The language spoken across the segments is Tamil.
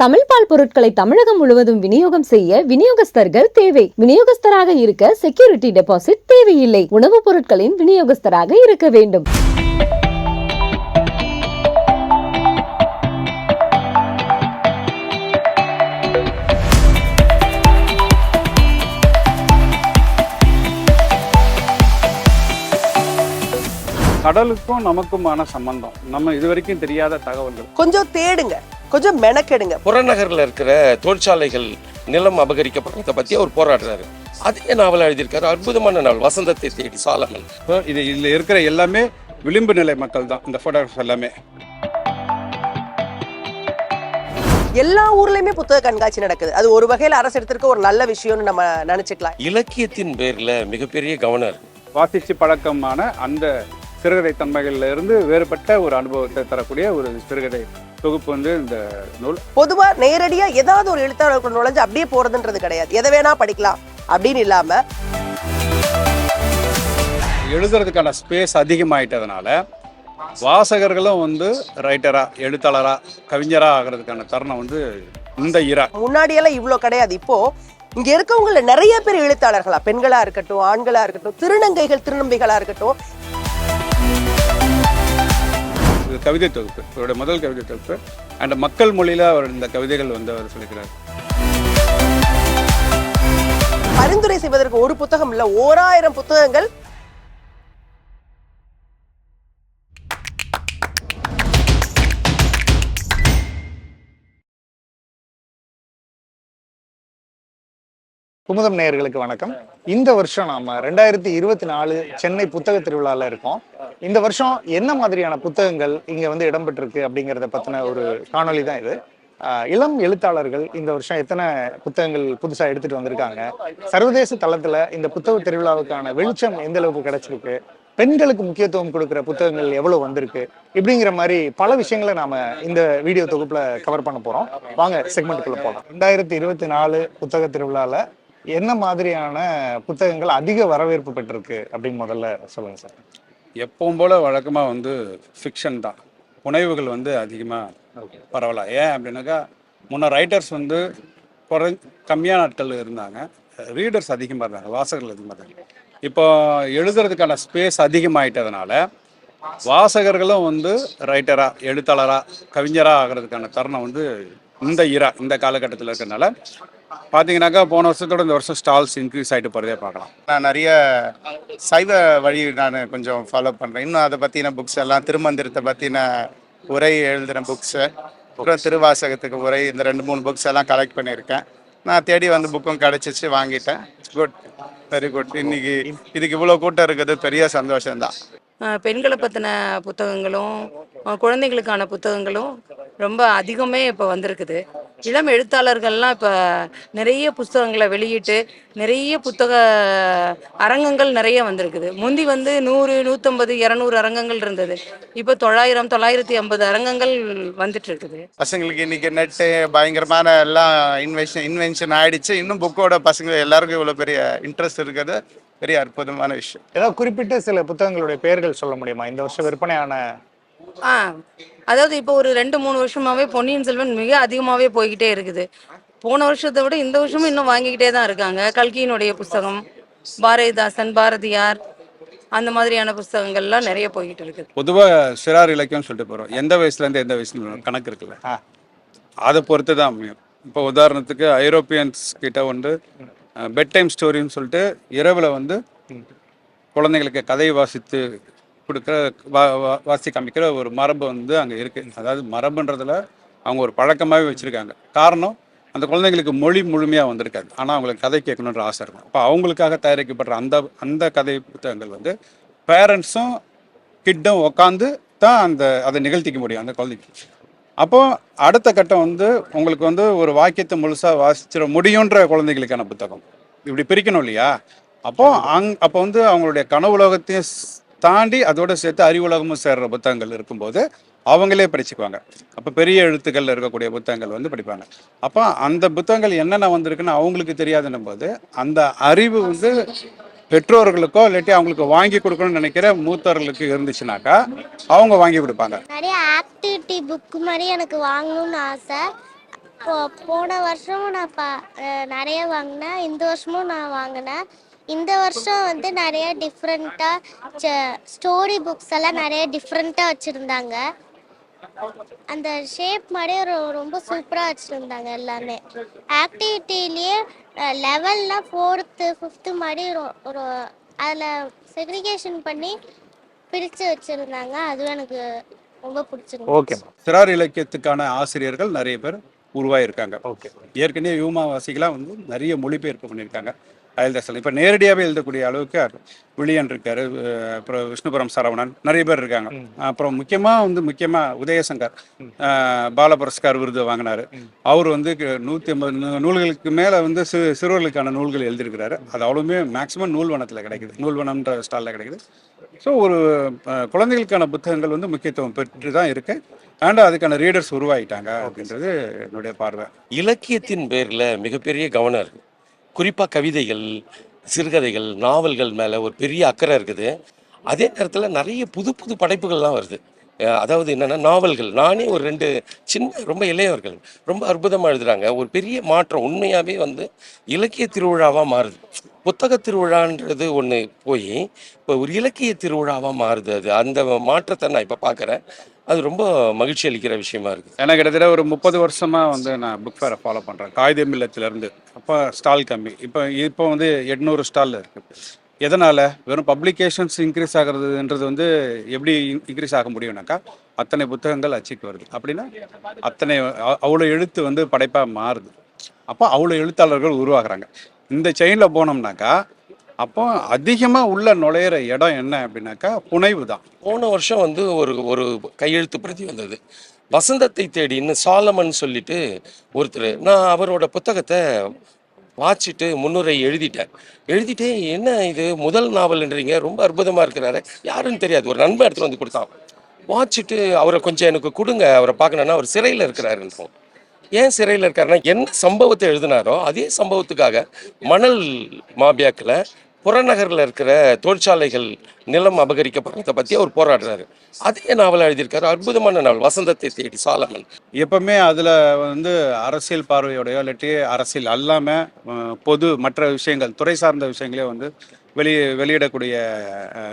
தமிழ் பால் பொருட்களை தமிழகம் முழுவதும் விநியோகம் செய்ய விநியோகஸ்தர்கள் தேவை. விநியோகஸ்தராக இருக்க செக்யூரிட்டி டெபாசிட் தேவையில்லை. உணவுப் பொருட்களின் விநியோகஸ்தராக இருக்க வேண்டும். கடலுக்கும் நமக்குமான சம்பந்தம் நம்ம இதுவரைக்கும் தெரியாத தகவல்கள். கொஞ்சம் தேடுங்க, கொஞ்சம் மெனக்கெடுங்க. புறநகர்ல இருக்கிற தொழிற்சாலைகள் நிலம் அபகரிக்கப்படுறதை பத்தி அவர் போராடுறாரு. அதே நாவல் எழுதியிருக்காரு, அற்புதமான நாவல் வசந்தத்தை தேடி சாலமன். இதுல இருக்கிற எல்லாமே விளிம்பு நிலை மக்கள் தான் இந்த போட்டோகிராஃப் எல்லாமே. எல்லா ஊர்லயுமே புத்தக கண்காட்சி நடக்குது. அது ஒரு வகையில் அரசு எடுத்திருக்க ஒரு நல்ல விஷயம்னு நம்ம நினைச்சுக்கலாம். இலக்கியத்தின் பேர்ல மிகப்பெரிய கவனம் இருக்கு. வாசிச்சு பழக்கமான அந்த சிறுகதை தன்மைகள்ல இருந்து வேறுபட்ட ஒரு அனுபவத்தை தரக்கூடிய ஒரு சிறுகதை தொகுப்பு இந்த நூல். பொதுவா நேரடியா ஏதாவது ஒரு எழுத்தாளர்கள் நுழைஞ்சு அப்படியே போறதுன்றது கிடையாது. எதை வேணா படிக்கலாம் அப்படின்னு இல்லாம எழுதுறதுக்கான ஸ்பேஸ் அதிகமாயிட்டதுனால வாசகர்களும் ரைட்டரா, எழுத்தாளரா, கவிஞரா ஆகிறதுக்கான தருணம் இந்த இரா. முன்னாடியெல்லாம் இவ்வளவு கிடையாது. இப்போ இங்க இருக்கவங்கள நிறைய பேர் எழுத்தாளர்களா, பெண்களா இருக்கட்டும், ஆண்களா இருக்கட்டும், திருநங்கைகள், திருநம்பிகளா இருக்கட்டும். கவிதை தொகுப்பு, அவருடைய முதல் கவிதை தொகுப்பு. அண்ட் மக்கள் மொழியில அவர் இந்த கவிதைகள் அவர் சொல்லிக்கிறார். பரிந்துரை செய்வதற்கு ஒரு புத்தகம் இல்ல, 1000 புத்தகங்கள். குமுதம் நேயர்களுக்கு வணக்கம். இந்த வருஷம் நாம 2024 சென்னை புத்தக திருவிழால இருக்கோம். இந்த வருஷம் என்ன மாதிரியான புத்தகங்கள் இங்க இடம்பெற்றிருக்கு அப்படிங்கிறத பத்தின ஒரு காணொலி தான் இது. இளம் எழுத்தாளர்கள் இந்த வருஷம் எத்தனை புத்தகங்கள் புதுசா எடுத்துட்டு வந்திருக்காங்க, சர்வதேச தளத்துல இந்த புத்தக திருவிழாவுக்கான வெளிச்சம் எந்த அளவுக்கு கிடைச்சிருக்கு, பெண்களுக்கு முக்கியத்துவம் கொடுக்குற புத்தகங்கள் எவ்வளவு வந்திருக்கு, இப்படிங்கிற மாதிரி பல விஷயங்களை நாம இந்த வீடியோ தொகுப்புல கவர் பண்ண போறோம். வாங்க செக்மெண்ட்டுக்குள்ள போகலாம். 2024 புத்தக திருவிழால என்ன மாதிரியான புத்தகங்கள் அதிக வரவேற்பு பெற்றிருக்கு அப்படின்னு முதல்ல சொல்லுங்க சார். எப்பவும் போல வழக்கமா ஃபிக்ஷன் தான். புனைவுகள் அதிகமா பரவல. ஏன் அப்படின்னாக்கா முன்ன ரைட்டர்ஸ் கம்மியான நாட்கள் இருந்தாங்க, ரீடர்ஸ் அதிகமாக இருந்தாங்க, வாசகர்கள் அதிகமாக இருந்தாங்க. இப்போ எழுதுறதுக்கான ஸ்பேஸ் அதிகமாயிட்டதுனால வாசகர்களும் ரைட்டரா, எழுத்தாளரா, கவிஞரா ஆகிறதுக்கான தருணம் இந்த இரா, இந்த காலகட்டத்தில் இருக்கிறதுனால பார்த்தீங்கன்னாக்கா போன வருஷத்தோட இந்த வருஷம் ஸ்டால்ஸ் இன்க்ரீஸ் ஆகிட்டு போகிறதே பார்க்கலாம். நான் நிறைய சைவ வழி நான் கொஞ்சம் ஃபாலோ பண்ணுறேன். இன்னும் அதை பற்றின புக்ஸ் எல்லாம், திருமந்திரத்தை பற்றின உரை எழுதுகிற புக்ஸு, அப்புறம் திருவாசகத்துக்கு உரை, இந்த 2-3 புக்ஸ் எல்லாம் கலெக்ட் பண்ணியிருக்கேன். நான் தேடி புக்கும் கிடச்சிச்சு, வாங்கிட்டேன். Good, very good. இன்னைக்கு இதுக்கு இவ்வளோ கூட்டம் இருக்குது, பெரிய சந்தோஷம்தான். பெண்களை பற்றின புத்தகங்களும் குழந்தைகளுக்கான புத்தகங்களும் ரொம்ப அதிகமே இப்போ வந்திருக்குது. இளம் எழுத்தாளர்கள்லாம் இப்போ நிறைய புத்தகங்களை வெளியிட்டு நிறைய புத்தக அரங்கங்கள் நிறைய வந்திருக்குது. முந்தி 100, 150, 200 அரங்கங்கள் இருந்தது. இப்போ 900, 950 அரங்கங்கள் வந்துட்டு இருக்குது. பசங்களுக்கு இன்னைக்கு நெட்டு பயங்கரமான எல்லாம் இன்வென்ஷன் ஆயிடுச்சு. இன்னும் புக்கோட பசங்க எல்லாருக்கும் இவ்வளோ பெரிய இன்ட்ரெஸ்ட் இருக்கிறது பெரிய அற்புதமான விஷயம். ஏதாவது குறிப்பிட்ட சில புத்தகங்களுடைய பெயர்கள் சொல்ல முடியுமா இந்த வருஷம் விற்பனையான? அதாவது இப்போ ஒரு 2-3 வருஷமாவே பொன்னியின் செல்வன் மிக அதிகமாகவே போய்கிட்டே இருக்குது. போன வருஷத்தை விட இந்த வருஷமும் இன்னும் வாங்கிக்கிட்டே தான் இருக்காங்க. கல்கியினுடைய புத்தகம், பாரதிதாசன், பாரதியார், அந்த மாதிரியான புத்தகங்கள்லாம் நிறைய போய்கிட்டு இருக்குது. பொதுவாக சிறார் இலக்கியம் சொல்லிட்டு போகிறோம். எந்த வயசுலேருந்து எந்த வயசுல கணக்கு இருக்குல்ல, அதை பொறுத்து தான் அமையும். இப்போ உதாரணத்துக்கு ஐரோப்பியன்ஸ் கிட்ட பெட் டைம் ஸ்டோரின்னு சொல்லிட்டு இரவில் குழந்தைங்களுக்கு கதையை வாசித்து கொடுக்குற வாசி காமிக்கிற ஒரு மரபு அங்கே இருக்குது. அதாவது மரபுன்றதில் அவங்க ஒரு பழக்கமாகவே வச்சுருக்காங்க. காரணம், அந்த குழந்தைங்களுக்கு மொழி முழுமையாக வந்திருக்காது, ஆனால் அவங்களுக்கு கதை கேட்கணுன்ற ஆசை இருக்கும். அப்போ அவங்களுக்காக தயாரிக்கப்படுற அந்த கதை புத்தகங்கள் பேரண்ட்ஸும் கிட்டும் உட்காந்து தான் அதை நிகழ்த்திக்க முடியும் அந்த குழந்தைக்கு. அப்போது அடுத்த கட்டம் உங்களுக்கு ஒரு வாக்கியத்தை முழுசாக வாசிச்சிட முடியுன்ற குழந்தைகளுக்கான புத்தகம் இப்படி பிரிக்கணும் இல்லையா? அப்போ அவங்களுடைய கனவுலகத்தையும் தாண்டி அதோட சேர்த்து அறிவுலகமும் சேர்ற புத்தகங்கள் இருக்கும்போது அவங்களே படிச்சுக்குவாங்க. அப்போ பெரிய எழுத்துக்கள் இருக்கக்கூடிய புத்தகங்கள் படிப்பாங்க. அப்போ அந்த புத்தகங்கள் என்னென்ன வந்திருக்குன்னு அவங்களுக்கு தெரியாதுன்னும் போது அந்த அறிவு பெற்றோர்களுக்கோ இல்லாட்டி அவங்களுக்கு வாங்கி கொடுக்கணும்னு நினைக்கிற மூத்தவர்களுக்கு இருந்துச்சுனாக்கா அவங்க வாங்கி கொடுப்பாங்க. நிறைய ஆக்டிவிட்டி புக் மாதிரி எனக்கு வாங்கணும்னு ஆசை. போன வருஷமும் நான் நிறைய வாங்கினேன், இந்த வருஷமும் நான் வாங்கினேன். இந்த வருஷம் வந்து நிறைய டிஃப்ரெண்ட்டாக ஸ்டோரி புக்ஸ் எல்லாம் நிறைய டிஃப்ரெண்ட்டாக வச்சுருந்தாங்க. அந்த ஷேப் மாதிரியே ரொம்ப சூப்பராக வச்சுருந்தாங்க எல்லாமே. ஆக்டிவிட்டிலேயே லெவல்லாம் 4th 5th மாதிரி ஒரு அதில் செக்ரிகேஷன் பண்ணி பிரித்து வச்சுருந்தாங்க. அதுவும் எனக்கு ரொம்ப பிடிச்சிருந்துச்சு. Okay ma'am. சிறார் இலக்கியத்துக்கான ஆசிரியர்கள் நிறைய பேர் உருவாயிருக்காங்க. ஓகே. ஏற்கனவே யூமாவாசிகளாக வந்து நிறைய மொழிபெயர்ப்பு பண்ணியிருக்காங்க. அயல்தாசல் இப்போ நேரடியாகவே எழுதக்கூடிய அளவுக்கு விழியன் இருக்காரு, அப்புறம் விஷ்ணுபுரம் சரவணன், நிறைய பேர் இருக்காங்க. அப்புறம் முக்கியமாக உதயசங்கர் பால புரஸ்கார் விருது வாங்கினார். அவர் வந்து 150 நூல்களுக்கு மேலே வந்து சிறுவர்களுக்கான நூல்கள் எழுதியிருக்கிறாரு. அது அவ்வளவுமே மேக்சிமம் நூல்வனத்தில் கிடைக்குது, நூல்வனம்ன்ற ஸ்டாலில் கிடைக்குது. ஸோ ஒரு குழந்தைகளுக்கான புத்தகங்கள் வந்து முக்கியத்துவம் பெற்று தான் இருக்கு. அண்ட் அதுக்கான ரீடர்ஸ் உருவாகிட்டாங்க அப்படின்றது என்னுடைய பார்வை. இலக்கியத்தின் பேரில் மிகப்பெரிய கவனம் இருக்குது. குறிப்பாக கவிதைகள், சிறுகதைகள், நாவல்கள் மேலே ஒரு பெரிய அக்கறை இருக்குது. அதே நேரத்தில் நிறைய புது புது படைப்புகள்லாம் வருது. அதாவது என்னென்னா நாவல்கள், நானே ஒரு 2 சின்ன ரொம்ப இளையவர்கள் ரொம்ப அற்புதமாக எழுதுகிறாங்க. ஒரு பெரிய மாற்றம் உண்மையாகவே வந்து இலக்கிய திருவிழாவாக மாறுது. புத்தக திருவிழான்றது ஒன்று போய் இப்போ ஒரு இலக்கிய திருவிழாவாக மாறுது. அது அந்த மாற்றத்தை நான் இப்போ பார்க்குறேன். அது ரொம்ப மகிழ்ச்சி அளிக்கிற விஷயமா இருக்குது. எனக்கு கிட்டத்தட்ட ஒரு 30 வருஷமாக வந்து நான் புக் ஃபேரை ஃபாலோ பண்ணுறேன். காகித மில்லத்திலேருந்து. அப்போ ஸ்டால் கம்மி, இப்போ வந்து 800 ஸ்டாலில் இருக்குது. எதனால்? வெறும் பப்ளிகேஷன்ஸ் இன்க்ரீஸ் ஆகிறதுன்றது வந்து எப்படி இன்க்ரீஸ் ஆக முடியும்னாக்கா, அத்தனை புத்தகங்கள் அச்சுக்கு வருது. அப்படின்னா அத்தனை அவ்வளோ எழுத்து வந்து படைப்பாக மாறுது. அப்போ அவ்வளோ எழுத்தாளர்கள் உருவாகிறாங்க. இந்த செயினில் போனோம்னாக்கா அப்போ அதிகமாக உள்ள நுழையிற இடம் என்ன அப்படின்னாக்கா புனைவு தான். போன வருஷம் வந்து ஒரு கையெழுத்து பிரதி வந்தது. வசந்தத்தை தேடின்னு சாலமன் சொல்லிட்டு ஒருத்தர், நான் அவரோட புத்தகத்தை வாசிச்சுட்டு முன்னுரை எழுதிட்டு என்ன இது முதல் நாவல்ன்றீங்க, ரொம்ப அற்புதமாக இருக்கிறாரு, யாருன்னு தெரியாது, ஒரு நண்பன் எடுத்துகிட்டு வந்து கொடுத்தான். வாசிச்சுட்டு அவரை கொஞ்சம் எனக்கு கொடுங்க, அவரை பார்க்கணுன்னா, அவர் சிறையில் இருக்கிறாருன்னு. ஏன் சிறையில் இருக்காருன்னா, என்ன சம்பவத்தை எழுதினாரோ அதே சம்பவத்துக்காக மணல் மாபியாக்கில் புறநகரில் இருக்கிற தொழிற்சாலைகள் நிலம் அபகரிக்கப்படுறதை பற்றி அவர் போராடுறாரு. அதே நாவல் எழுதியிருக்காரு, அற்புதமான நாவல் வசந்தத்தை தேடி சாலமன். எப்பவுமே அதில் வந்து அரசியல் பார்வையோடையோ இல்லாட்டி அரசியல் அல்லாமல் பொது மற்ற விஷயங்கள், துறை சார்ந்த விஷயங்களே வந்து வெளியிடக்கூடிய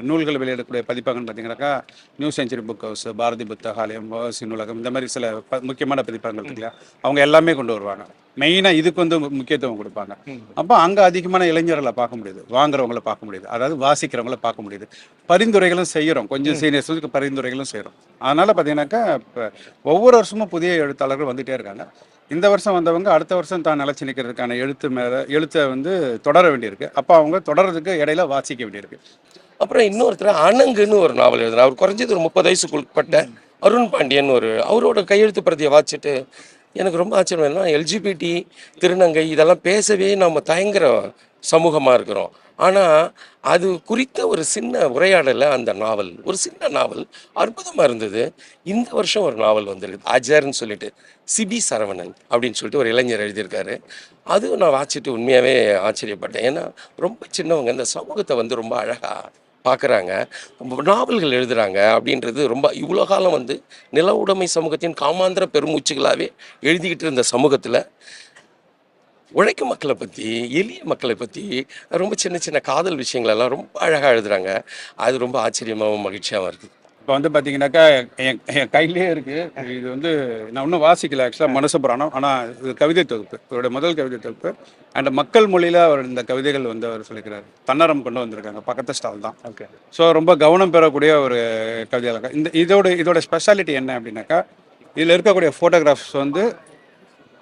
நூல்கள் வெளியிடக்கூடிய பதிப்பகம்னு பார்த்தீங்கன்னாக்கா new century book house, Bharathi Puthakalayam, ஓசி நூலகம், இந்த மாதிரி சில முக்கியமான பதிப்பகங்கள் இருக்குல்லையா, அவங்க எல்லாமே கொண்டு வருவாங்க. மெயினாக இதுக்கு வந்து முக்கியத்துவம் கொடுப்பாங்க. அப்போ அங்கே அதிகமான இளைஞர்களை பார்க்க முடியுது, வாங்குறவங்கள பார்க்க முடியுது, அதாவது வாசிக்கிறவங்கள பார்க்க முடியுது. பரிந்துரைகளும் செய்கிறோம், கொஞ்சம் சீனியர்ஸுக்கு பரிந்துரைகளும் செய்கிறோம். அதனால் பார்த்தீங்கன்னாக்கா இப்போ ஒவ்வொரு வருஷமும் புதிய எழுத்தாளர்கள் வந்துகிட்டே இருக்காங்க. இந்த வருஷம் வந்தவங்க அடுத்த வருஷம் தான் நிலச்சி நிற்கிறதுக்கான எழுத்தை வந்து தொடர வேண்டியிருக்கு. அப்போ அவங்க தொடர்றதுக்கு இடையில வாசிக்க வேண்டியிருக்கு. அப்புறம் இன்னொருத்தர் அணங்குன்னு ஒரு நாவல் எழுதுனா, அவர் குறைஞ்சது ஒரு 30 வயசுக்கு உட்பட்ட அருண் பாண்டியன் அவரோட கையெழுத்து பிரதியை வாசிச்சுட்டு எனக்கு ரொம்ப ஆச்சரியம். என்னன்னா, எல்ஜிபிடி, திருநங்கை இதெல்லாம் பேசவே நம்ம தயங்குற சமூகமாக இருக்கிறோம். ஆனால் அது குறித்த ஒரு சின்ன உரையாடலை அந்த நாவல், ஒரு சின்ன நாவல் அற்புதமாக இருந்தது. இந்த வருஷம் ஒரு நாவல் வந்திருக்கு, அஜர்ன்னு சொல்லிட்டு, சிபி சரவணன் அப்படின்னு சொல்லிட்டு ஒரு இளைஞர் எழுதியிருக்காரு. அதுவும் நான் வாசிச்சுட்டு உண்மையாகவே ஆச்சரியப்பட்டேன். ஏன்னா ரொம்ப சின்னவங்க இந்த சமூகத்தை வந்து ரொம்ப அழகாக பார்க்குறாங்க, நாவல்கள் எழுதுகிறாங்க அப்படின்றது ரொம்ப இவ்வளோ காலம் வந்து நில உடைமை சமூகத்தின் காமாந்திர பெருமூச்சுகளாகவே எழுதிக்கிட்டு இருந்த சமூகத்தில் உழைக்கும் மக்களை பற்றி, எளிய மக்களை பற்றி ரொம்ப சின்ன சின்ன காதல் விஷயங்களெல்லாம் ரொம்ப அழகாக எழுதுகிறாங்க. அது ரொம்ப ஆச்சரியமாகவும் மகிழ்ச்சியாகவும் இருக்குது. இப்போ வந்து பார்த்தீங்கன்னாக்கா என் கையிலே இருக்குது. இது வந்து நான் இன்னும் வாசிக்கல ஆக்சுவலாக, மனசு புராணம். ஆனால் இது கவிதை தொகுப்பு, இவருடைய முதல் கவிதை தொகுப்பு. அண்ட் மக்கள் மொழியில் அவர் இந்த கவிதைகள் வந்து அவர் சொல்லிக்கிறார். தன்னரம் கொண்டு வந்திருக்காங்க, பக்கத்து ஸ்டால் தான். ஓகே. ஸோ ரொம்ப கவனம் பெறக்கூடிய ஒரு கவிதையாக இதோட ஸ்பெஷாலிட்டி என்ன அப்படின்னாக்கா, இதில் இருக்கக்கூடிய ஃபோட்டோகிராஃப்ஸ் வந்து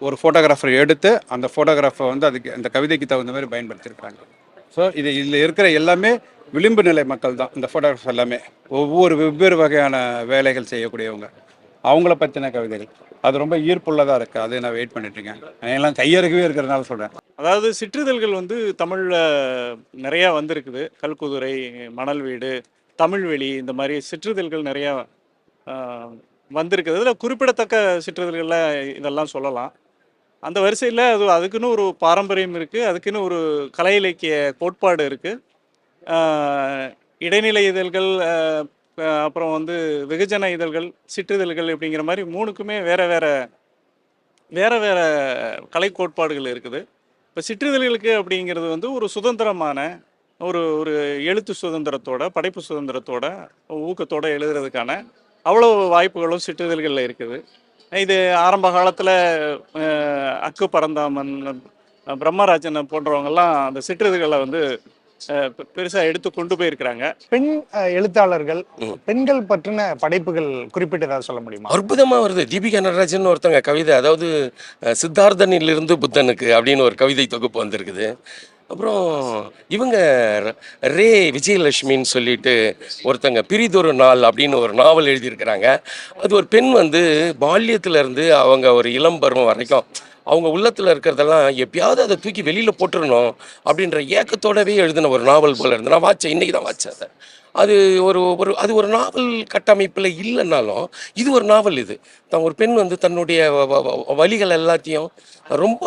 ஒரு ஃபோட்டோகிராஃபர் எடுத்து அந்த ஃபோட்டோகிராஃபை வந்து அதுக்கு அந்த கவிதைக்கு தகுந்த மாதிரி பயன்படுத்தியிருக்காங்க. ஸோ இதில் இருக்கிற எல்லாமே விளிம்பு நிலை மக்கள் தான் இந்த ஃபோட்டோகிராஃபர் எல்லாமே. ஒவ்வொரு வெவ்வேறு வகையான வேலைகள் செய்யக்கூடியவங்க, அவங்கள பற்றின கவிதைகள். அது ரொம்ப ஈர்ப்புள்ளதாக இருக்குது. அது நான் வெயிட் பண்ணிட்டுருக்கேன். எல்லாம் கையறுக்கவே இருக்கிறதுனால சொல்கிறேன். அதாவது சிற்றிதழ்கள் வந்து தமிழில் நிறையா வந்திருக்குது. கல்குதிரை, மணல் வீடு, தமிழ்வெளி, இந்த மாதிரி சிற்றிதழ்கள் நிறையா வந்திருக்குது. அதில் குறிப்பிடத்தக்க சிற்றிதழ்களில் இதெல்லாம் சொல்லலாம். அந்த வரிசையில் அதுக்குன்னு ஒரு பாரம்பரியம் இருக்குது, அதுக்குன்னு ஒரு கலை இலக்கிய கோட்பாடு இருக்குது. இடைநிலை இதழ்கள், அப்புறம் வந்து வெகுஜன இதழ்கள், சிற்றிதழ்கள் இப்படிங்கிற மாதிரி 3க்குமே வேறு வேறு வேறு வேறு கலை கோட்பாடுகள் இருக்குது. இப்போ சிற்றிதழ்களுக்கு அப்படிங்கிறது வந்து ஒரு சுதந்திரமான ஒரு ஒரு எழுத்து சுதந்திரத்தோட, படைப்பு சுதந்திரத்தோட, ஊக்கத்தோட எழுதுறதுக்கான அவ்வளோ வாய்ப்புகளும் சிற்றிதழ்களில் இருக்குது. இது ஆரம்ப காலத்தில் அக்கு பரந்தாமன், பிரம்மராஜன் போன்றவங்கெல்லாம் அந்த சிற்றிதழ்களை வந்து பெருசாக எடுத்து கொண்டு போயிருக்கிறாங்க. பெண் எழுத்தாளர்கள், பெண்கள் பற்றின படைப்புகள் குறிப்பிட்டு ஏதாவது சொல்ல முடியுமா? அற்புதமாக வருது. தீபிகா நடராஜன் ஒருத்தங்க கவிதை, அதாவது சித்தார்த்தனிலிருந்து புத்தனுக்கு அப்படின்னு ஒரு கவிதை தொகுப்பு வந்திருக்குது. அப்புறம் இவங்க ரே விஜயலட்சுமின்னு சொல்லிட்டு ஒருத்தங்க பிரிதொரு நாள் அப்படின்னு ஒரு நாவல் எழுதியிருக்கிறாங்க. அது ஒரு பெண் வந்து பால்யத்திலேருந்து அவங்க ஒரு இளம் பருவம் வரைக்கும் அவங்க உள்ளத்தில் இருக்கிறதெல்லாம் எப்பயாவது அதை தூக்கி வெளியில் போட்டுருணும் அப்படின்ற ஏக்கத்தோடவே எழுதின ஒரு நாவல் போல் இருந்து நான் வாட்சேன். இன்றைக்கி தான் வாட்சேன் அதை. அது அது ஒரு நாவல் கட்டமைப்பில் இல்லைன்னாலும் இது ஒரு நாவல். இது ஒரு பெண் வந்து தன்னுடைய வலிகள் எல்லாத்தையும் ரொம்ப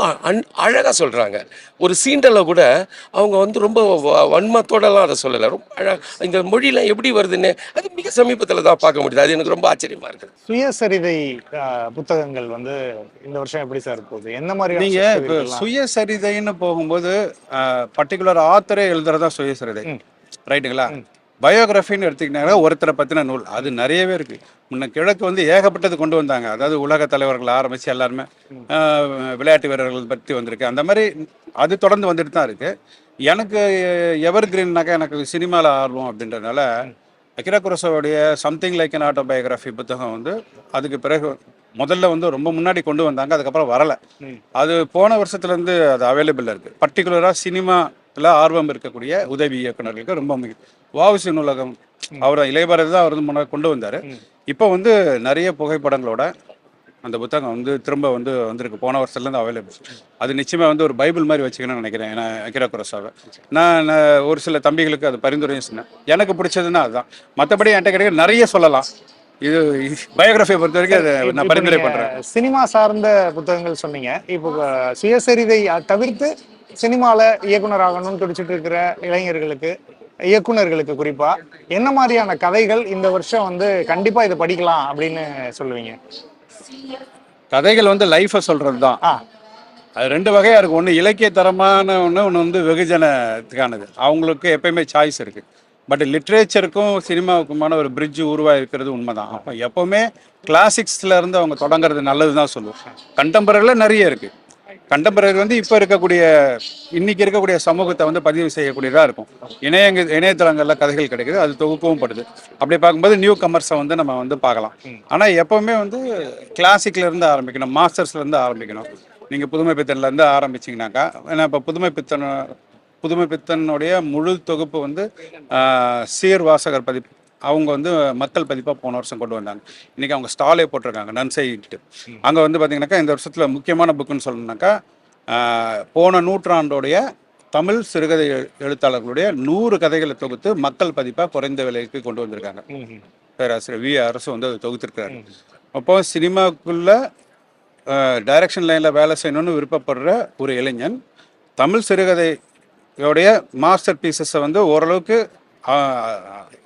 அழகாக சொல்கிறாங்க. ஒரு சீண்டலை கூட அவங்க வந்து ரொம்ப வன்மத்தோடலாம் அதை சொல்லலை. ரொம்ப இந்த மொழியெலாம் எப்படி வருதுன்னு அது மிக சமீபத்தில் தான் பார்க்க முடியுது. அது எனக்கு ரொம்ப ஆச்சரியமாக இருக்குது. சுயசரிதை புத்தகங்கள் வந்து இந்த வருஷம் எப்படி சார் போகுது? என்ன மாதிரி நீங்க இப்போ சுயசரிதைன்னு போகும்போது பர்டிகுலர் ஆத்தரே எழுதுறதா சுயசரிதை, ரைட்டுங்களா? பயோகிராஃபின்னு எடுத்துக்கிட்டாங்கன்னா ஒருத்தரை பற்றின நூல் அது நிறையவே இருக்குது. முன்ன கிழக்கு வந்து ஏகப்பட்டது கொண்டு வந்தாங்க. அதாவது உலக தலைவர்கள் ஆரம்பித்து எல்லாருமே விளையாட்டு வீரர்கள் பற்றி வந்திருக்கு. அந்த மாதிரி அது தொடர்ந்து வந்துட்டு தான் இருக்குது. எனக்கு எவர் கிரீன்னாக்கா எனக்கு சினிமாவில் ஆர்வம் அப்படின்றதுனால Akira குரோசாவாவுடைய something like an autobiography புத்தகம் வந்து அதுக்கு பிறகு முதல்ல வந்து ரொம்ப முன்னாடி கொண்டு வந்தாங்க. அதுக்கப்புறம் வரலை. அது போன வருஷத்துலேருந்து அது அவைலபிளாக இருக்குது. பர்டிகுலராக சினிமாவில் ஆர்வம் இருக்கக்கூடிய உதவி இயக்குநர்களுக்கு ரொம்ப முக்கியம். வாவுசி நூலகம் அவர் இளையபாரதி தான் அவர் வந்து முன்னாடி கொண்டு வந்தார். இப்போ வந்து நிறைய புகைப்படங்களோட அந்த புத்தகம் வந்து திரும்ப வந்து வந்திருக்கு. போன வருஷத்துலேருந்து அவைலபிள். அது நிச்சயமாக வந்து ஒரு பைபிள் மாதிரி வச்சுக்கணும்னு நினைக்கிறேன். ஏன்னா அகிரா குரோசாவை நான் ஒரு சில தம்பிகளுக்கு அது பரிந்துரையும் சொன்னேன். எனக்கு பிடிச்சதுன்னா அதுதான். மற்றபடி என்கிட்ட கிடைக்க நிறைய சொல்லலாம். இது பயோகிராஃபியை பொறுத்த வரைக்கும் அதை நான் பரிந்துரை பண்ணுறேன். சினிமா சார்ந்த புத்தகங்கள் சொன்னீங்க. இப்போ சுயசரிதை தவிர்த்து சினிமாவில் இயக்குனர் ஆகணும்னு துடிச்சிட்டு இருக்கிற இளைஞர்களுக்கு, இயக்குனர்களுக்கு குறிப்பா என்ன மாதிரியான கதைகள் இந்த வருஷம் வந்து கண்டிப்பா இதை படிக்கலாம் அப்படின்னு சொல்லுவீங்க? கதைகள் வந்து லைஃபை சொல்றது தான். அது ரெண்டு வகையா இருக்கு. ஒன்று இலக்கிய தரமான ஒன்று வந்து வெகுஜனத்துக்கானது. அவங்களுக்கு எப்பயுமே சாய்ஸ் இருக்கு. பட் லிட்ரேச்சருக்கும் சினிமாவுக்குமான ஒரு பிரிட்ஜ் உருவாக இருக்கிறது உண்மைதான். அப்போ எப்போவுமே கிளாசிக்ஸ்ல இருந்து அவங்க தொடங்குறது நல்லது தான் சொல்லுவோம். கண்டெம்பரரியில் நிறைய இருக்கு. கண்டெம்பரரி வந்து இப்போ இருக்கக்கூடிய இன்னைக்கு இருக்கக்கூடிய சமூகத்தை வந்து பதிவு செய்யக்கூடியதாக இருக்கும். இணையதளங்களில் கதைகள் கிடைக்குது, அது தொகுக்கவும் படுது. அப்படி பார்க்கும்போது நியூ கமர்ஸை வந்து நம்ம வந்து பார்க்கலாம். ஆனால் எப்போவுமே வந்து கிளாசிக்ல இருந்து ஆரம்பிக்கணும், மாஸ்டர்ஸ்ல இருந்து ஆரம்பிக்கணும். நீங்கள் புதுமை பித்தன்லேருந்து ஆரம்பிச்சிங்கனாக்கா, ஏன்னா இப்போ புதுமை பித்தனுடைய முழு தொகுப்பு வந்து சீர் வாசகர் பதிப்பு அவங்க வந்து மக்கள் பதிப்பாக போன வருஷம் கொண்டு வந்தாங்க. இன்றைக்கி அவங்க ஸ்டாலே போட்டிருக்காங்க நன்சைட்டு. அங்கே வந்து பார்த்திங்கனாக்கா இந்த வருஷத்தில் முக்கியமான புக்குன்னு சொல்லணுன்னாக்கா போன நூற்றாண்டோடைய தமிழ் சிறுகதை எழுத்தாளர்களுடைய 100 கதைகளை தொகுத்து மக்கள் பதிப்பாக குறைந்த விலைக்கு கொண்டு வந்திருக்காங்க. பேராசிரியர் வி அரசு வந்து அதை தொகுத்திருக்கிறாரு. அப்போ சினிமாவுக்குள்ள டைரக்ஷன் லைனில் வேலை செய்யணும்னு விருப்பப்படுற ஒரு இளைஞன் தமிழ் சிறுகதையோடைய மாஸ்டர் பீசஸை வந்து ஓரளவுக்கு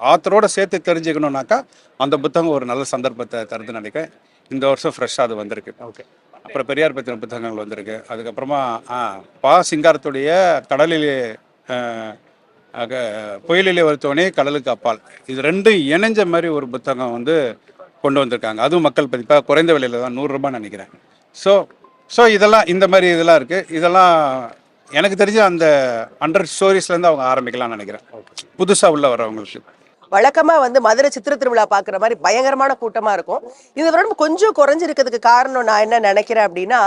ஆத்தரோட சேர்த்து தெரிஞ்சுக்கணுன்னாக்கா அந்த புத்தகம் ஒரு நல்ல சந்தர்ப்பத்தை தருதுன்னு நினைக்கிறேன். இந்த வருஷம் ஃப்ரெஷ்ஷாக அது வந்திருக்கு. ஓகே. அப்புறம் பெரியார் பற்றின புத்தகங்கள் வந்திருக்கு. அதுக்கப்புறமா பா சிங்காரத்துடைய கடலிலே புயலிலே வருத்தவனே கடலுக்கு அப்பால், இது ரெண்டும் இணைஞ்ச மாதிரி ஒரு புத்தகம் வந்து கொண்டு வந்திருக்காங்க. அதுவும் மக்கள் பதிப்பாக குறைந்த விலையில் தான், 100 ரூபான்னு நினைக்கிறேன். ஸோ இதெல்லாம் இந்த மாதிரி இதெல்லாம் இருக்குது. இதெல்லாம் எனக்கு தெரிஞ்ச அந்த 100 ஸ்டோரிஸ்லேருந்து அவங்க ஆரம்பிக்கலாம்னு நினைக்கிறேன், புதுசாக உள்ள வரவங்களுக்கு. வழக்கமா வந்து மதுரை சித்திர திருவிழா பாக்குற மாதிரி பயங்கரமான கூட்டமா இருக்கும். இந்த வருடம் கொஞ்சம் குறைஞ்சிருக்கிறதுக்கு காரணம் நான் என்ன நினைக்கிறேன் அப்படின்னா,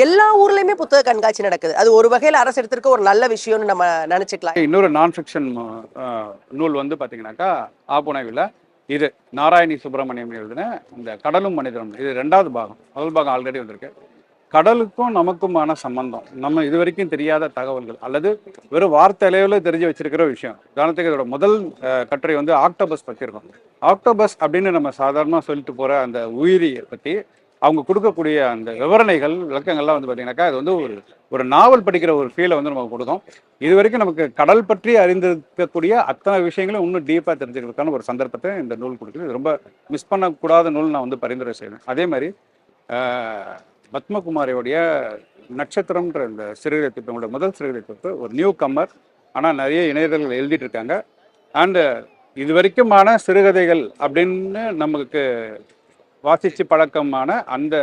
எல்லா ஊர்லயுமே புத்தக கண்காட்சி நடக்குது. அது ஒரு வகையில் அரசு எடுத்திருக்க ஒரு நல்ல விஷயம்னு நம்ம நினைச்சுக்கலாம். இன்னொரு நான் ஃபிக்ஷன் நூல் வந்து பார்த்தீங்கன்னாக்கா ஆப்புனைவில் இது நாராயணி சுப்பிரமணியம் எழுதின இந்த கடலும் மனிதனும். இது 2வது பாகம். முதல் பாகம் ஆல்ரெடி வந்திருக்கு. கடலுக்கும் நமக்குமான சம்பந்தம், நம்ம இது வரைக்கும் தெரியாத தகவல்கள் அல்லது வெறும் வார்த்தை அளவில் தெரிஞ்சு வச்சிருக்கிற விஷயம். உதாரணத்துக்கு இதோட முதல் கட்டுரை வந்து ஆக்டோபஸ் பற்றி இருக்கும். ஆக்டோபஸ் அப்படின்னு நம்ம சாதாரணமாக சொல்லிட்டு போகிற அந்த உயிரியை பற்றி அவங்க கொடுக்கக்கூடிய அந்த விவரணைகள், விளக்கங்கள்லாம் வந்து பார்த்தீங்கன்னாக்கா அது வந்து ஒரு நாவல் படிக்கிற ஒரு ஃபீலை வந்து நமக்கு கொடுக்கும். இது வரைக்கும் நமக்கு கடல் பற்றி அறிந்திருக்கக்கூடிய அத்தனை விஷயங்களும் இன்னும் டீப்பாக தெரிஞ்சுக்கிறதுக்கான ஒரு சந்தர்ப்பத்தை இந்த நூல் கொடுக்குது. இது ரொம்ப மிஸ் பண்ணக்கூடாத நூல் நான் வந்து பரிந்துரை செய்வேன். அதே மாதிரி பத்மகுமாரியோடைய நட்சத்திரம்ன்ற இந்த சிறுகதை தொகுப்பு, உங்களோட முதல் சிறுகதை தொகுப்பு, ஒரு நியூ கம்மர். ஆனால் நிறைய இணையதளங்கள் எழுதிட்டு இருக்காங்க. அண்டு இது வரைக்குமான சிறுகதைகள் அப்படின்னு நமக்கு வாசித்து பழக்கமான அந்த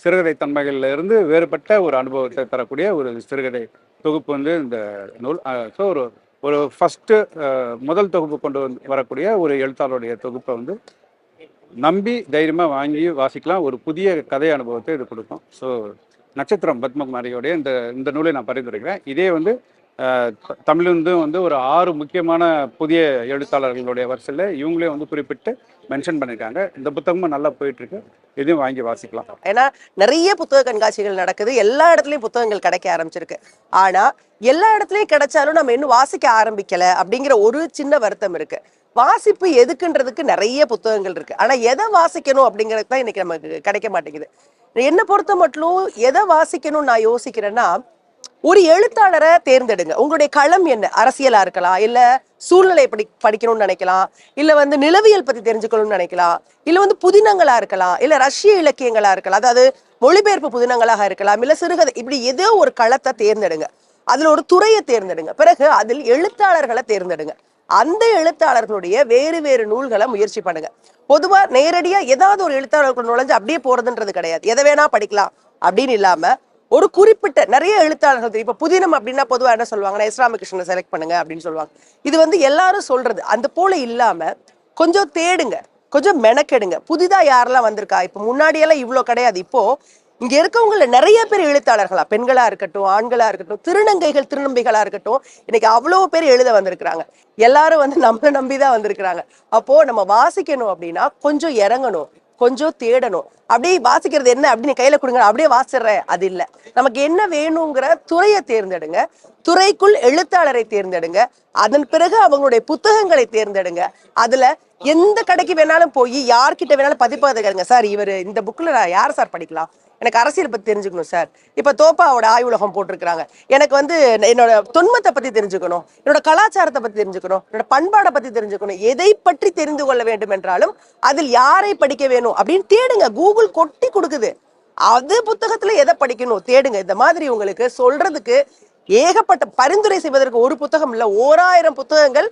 சிறுகதை தன்மைகளில் இருந்து வேறுபட்ட ஒரு அனுபவத்தை தரக்கூடிய ஒரு சிறுகதை தொகுப்பு வந்து இந்த நூல். ஸோ ஒரு ஃபஸ்ட்டு முதல் தொகுப்பு கொண்டு வரக்கூடிய ஒரு எழுத்தாளருடைய தொகுப்பை வந்து நம்பி தைரியமாக வாங்கி வாசிக்கலாம். ஒரு புதிய கதை அனுபவத்தை இது கொடுக்கும். ஸோ நட்சத்திரம் பத்மகுமாரியோடைய இந்த நூலை நான் பரிந்துரைக்கிறேன். இதே வந்து தமிழ்ந்து வந்து ஒரு 6 முக்கியமான புதிய எழுத்தாளர்களுடைய வரிசையில் இவங்களே வந்து குறிப்பிட்டு மென்ஷன் பண்ணியிருக்காங்க. இந்த புத்தகமும் நல்லா போயிட்டுருக்கு. இதையும் வாங்கி வாசிக்கலாம். ஏன்னா நிறைய புத்தக கண்காட்சிகள் நடக்குது, எல்லா இடத்துலையும் புத்தகங்கள் கிடைக்க ஆரம்பிச்சிருக்கு. ஆனால் எல்லா இடத்துலையும் கிடைச்சாலும் நம்ம இன்னும் வாசிக்க ஆரம்பிக்கலை அப்படிங்கிற ஒரு சின்ன வருத்தம் இருக்கு. வாசிப்பு எதுக்குன்றதுக்கு நிறைய புத்தகங்கள் இருக்கு. ஆனால் எதை வாசிக்கணும் அப்படிங்கிறது தான் இன்னைக்கு நமக்கு கிடைக்க மாட்டேங்குது. என்னை பொறுத்த மட்டும் எதை வாசிக்கணும்னு நான் யோசிக்கிறேன்னா, ஒரு எழுத்தாளரை தேர்ந்தெடுங்க. உங்களுடைய களம் என்ன? அரசியலா இருக்கலாம், இல்ல சூழ்நிலை படிக்கணும்னு நினைக்கலாம், இல்ல வந்து நிலவியல் பத்தி தெரிஞ்சுக்கணும்னு நினைக்கலாம், இல்ல வந்து புதினங்களா இருக்கலாம், இல்ல ரஷ்ய இலக்கியங்களா இருக்கலாம், அதாவது மொழிபெயர்ப்பு புதினங்களாக இருக்கலாம், இல்ல சிறுகதை. இப்படி ஏதோ ஒரு களத்தை தேர்ந்தெடுங்க. அதுல ஒரு துறையை தேர்ந்தெடுங்க. பிறகு அதில் எழுத்தாளர்களை தேர்ந்தெடுங்க. அந்த எழுத்தாளர்களுடைய வேறு வேறு நூல்களை முயற்சி பண்ணுங்க. பொதுவா நேரடியா ஏதாவது ஒரு எழுத்தாளர்கள் நுழைஞ்சு அப்படியே போறதுன்றது கிடையாது. எதை வேணா படிக்கலாம் அப்படின்னு இல்லாம ஒரு குறிப்பிட்ட நிறைய எழுத்தாளர்கள், இப்ப புதினம் அப்படின்னா பொதுவா என்ன சொல்லுவாங்கன்னா எஸ் ராமகிருஷ்ணனை செலக்ட் பண்ணுங்க அப்படின்னு சொல்லுவாங்க. இது வந்து எல்லாரும் சொல்றது. அந்த போல இல்லாம கொஞ்சம் தேடுங்க, கொஞ்சம் மெனக்கெடுங்க. புதிதா யாரெல்லாம் வந்திருக்கா? இப்ப முன்னாடியெல்லாம் இவ்வளவு கிடையாது. இப்போ இங்க இருக்கவங்கள நிறைய பேர் எழுத்தாளர்களா, பெண்களா இருக்கட்டும், ஆண்களா இருக்கட்டும், திருநங்கைகள் திருநம்பிகளா இருக்கட்டும், இன்னைக்கு அவ்வளவு பேர் எழுத வந்திருக்கிறாங்க. எல்லாரும் வந்து நம்மளை நம்பிதான் வந்திருக்கிறாங்க. அப்போ நம்ம வாசிக்கணும் அப்படின்னா கொஞ்சம் இறங்கணும், கொஞ்சம் தேடணும். அப்படியே வாசிக்கிறது என்ன அப்படின்னு கையில கொடுங்க, அப்படியே வாசிடுறேன், அது இல்ல. நமக்கு என்ன வேணுங்கிற துறையை தேர்ந்தெடுங்க, துறைக்குள் எழுத்தாளரை தேர்ந்தெடுங்க, அதன் பிறகு அவங்களுடைய புத்தகங்களை தேர்ந்தெடுங்க. அதுல எந்த கடைக்கு வேணாலும் போய் யார்கிட்ட வேணாலும் பதிப்பகத்தை கேளுங்க. சார் இவர் இந்த புக்ல நான் யார் சார் படிக்கலாம்? எனக்கு அரசியல் பத்தி தெரிஞ்சுக்கணும் சார். இப்ப தோப்பாவோட ஆய்வுலகம் போட்டிருக்கிறாங்க. எனக்கு வந்து என்னோட தொன்மத்தை பத்தி தெரிஞ்சுக்கணும், என்னோட கலாச்சாரத்தை பத்தி தெரிஞ்சுக்கணும், என்னோட பண்பாடை பத்தி தெரிஞ்சுக்கணும். எதை பற்றி தெரிந்து கொள்ள வேண்டும் என்றாலும் அதில் யாரை படிக்க வேணும் அப்படின்னு தேடுங்க. கூகுள் கொட்டி கொடுக்குது. அது புத்தகத்துல எதை படிக்கணும் தேடுங்க. இந்த மாதிரி உங்களுக்கு சொல்றதுக்கு ஏகப்பட்ட பரிந்துரை செய்வதற்கு ஒரு புத்தகம் இல்ல, 1000 புத்தகங்கள்.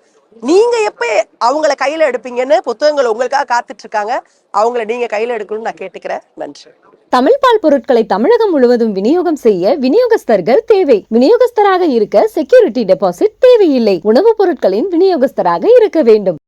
நீங்க எப்ப அவங்கள கையில எடுப்பீங்கன்னு புத்தகங்கள் உங்களுக்காக காத்துட்டு இருக்காங்க. அவங்கள நீங்க கையில எடுக்கணும்னு நான் கேட்டுக்கிறேன். நன்றி. தமிழ் பால் பொருட்களை தமிழகம் முழுவதும் விநியோகம் செய்ய விநியோகஸ்தர்கள் தேவை. விநியோகஸ்தராக இருக்க செக்யூரிட்டி டெபாசிட் தேவையில்லை. உணவுப் பொருட்களின் விநியோகஸ்தராக இருக்க வேண்டும்.